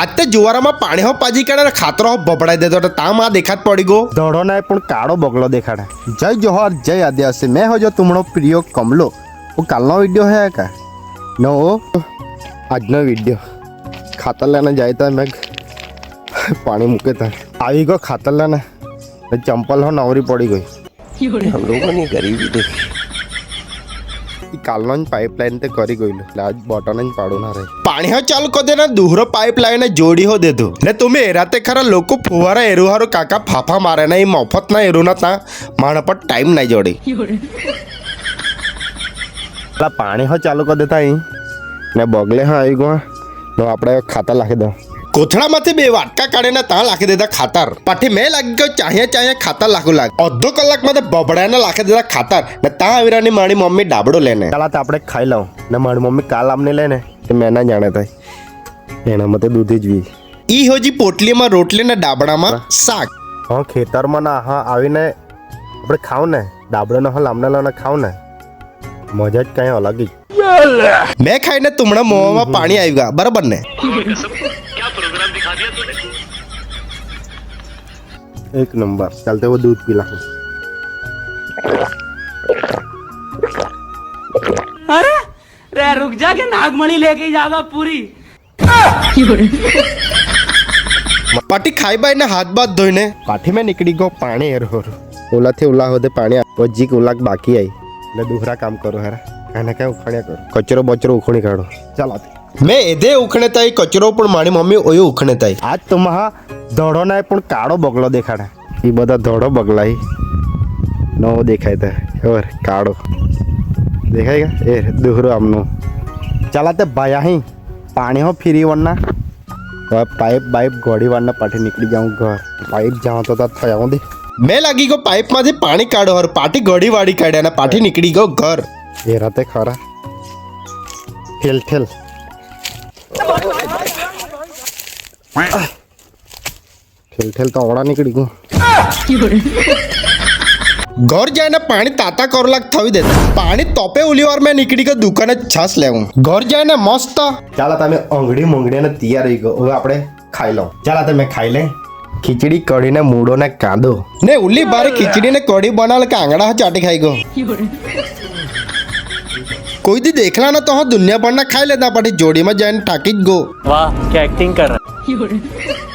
आज ते जुवाराમાં પાણી હો પાજી કાઢે ખાતરો હો બબડાઈ દેતો એટલે તા માં દેખાત પડી ગયો ધોળો નાય પણ કાળો બગલો દેખાડે. જય જોહર જય આદિવાસી. મેં હો જો તુમનો પ્રિય કમલો. वो કાલનો વિડિયો है का नो આજનો વિડિયો ખાતર લેને જાય તો મેં પાણી મૂકે તા આવી ગયો ખાતર લેને ચંપલ હો નવરી પડી ગઈ. हम लोगों ने गरीबी देखी કાલનો જ પાઇપલાઇન તે કરી ગયેલું એટલે આજ બટન જ પાડું ના રહી. પાણી હો ચાલુ કરી દેના દૂહરો પાઇપલાઇન જોડી હો દેધો ને તમે એરાતે ખરા લોકો ફુવારા એરું હારો કાકા ફાફા મારે ના એ મફત ના એરું ના તા માણ પર ટાઈમ ના જોડી પાણી હો ચાલુ કરી દેતા અહીં ને બગલે હા આવી ગયો તો આપણે ખાતર નાખી દો. કોથળામાંથી બે વાટકા કાઢીને ત્યાં લાખી દેતા ખાતર પાછી મેં લાગી ગયો ચાહ્યા ખાતર લાખું લાગ અડધો કલાકમાં તો બબડાને લાખી દેતા ખાતર ને ત્યાં આવીરાની મારી મમ્મી ડાબડો લેને ચાલ તો આપણે ખાઈ લઉં ને મારી મમ્મી કાલ આમને લે ને તે મેં ના જાણે થાય એનામાં તો દૂધ જ વી ઈ હોજી પોટલીમાં રોટલી ને ડાબડામાં શાક. હા ખેતરમાં ના હા આવીને આપણે ખાવ ને ડાબડો ના હા લામને લાને ખાવ ને મજા જ કઈ અલગ જ. મેં ખાઈને તુમણા મોંમાં પાણી આવી ગયા બરાબર ને. एक नंबर चलते वो दूध पिला. अरे रे रुक जा के नागमणि लेके जाएगा पूरी. પાટી ખાઈ બાઈને હાથ બાથ ધોઈને काठी में निकली गो पानी एरो ओला थे उला होते पानी वजी के उला बाकी आई એટલે दूसरा काम करो हेरा कहने क्या उखड़िया करो कचरो बचरो उखड़ी काढो ચાલ આતે મેં એદે ઉખણે તાઈ કચરો પણ મારી મમ્મી ઓયો ઉખણે તાઈ આજ તો મહા ધોળો નાય પણ કાળો બગલો દેખાડે એ બધા ધોળો બગલાઈ નો દેખાય તા ઓર કાળો દેખાય એ દોહરો આમનો ચાલાતે ભાઈ અહીં પાણી હો ફીરી વરના પાઇપ બાઇપ ઘોડી વારના પાઠે નીકળી જાઉં ઘર પાઇપ જાઉં તો થયા દે મેં લાગી ગયો પાઇપમાંથી પાણી કાઢો હર પાટી ઘડી વાળી કાઢ્યા અને પાટી નીકળી ગયો ઘર એ રાતે ખરા ઠેલ ઠેલ ઠેલ ઠેલ તો ઓળા નીકળી ગયું ઘર જાય ને પાણી તાતા કરોલાક થવી દેતા પાણી તોપે ઉલી વાર મેં નીકળી ગયો દુકાને છાસ લેવું ઘર જાય ને મસ્ત ચાલો તમે અંગડી મંગડી ને તૈયાર રહી ગયો હવે આપણે ખાઈ લો ચાલો તમે ખાઈ લે ખીચડી કઢી ને મૂળો ને કાંદો ને ઉલ્લી બારે ખીચડી ને કઢી બનાવે કે આંગળા ચાટી ખાઈ ગયો કોઈ દી દેખલા ના તો હા દુનિયા ભરના ખાઈ લેતા પાટી જોડીમાં જઈને ઠાકી જ ગો वाह क्या एक्टिंग कर रहा है.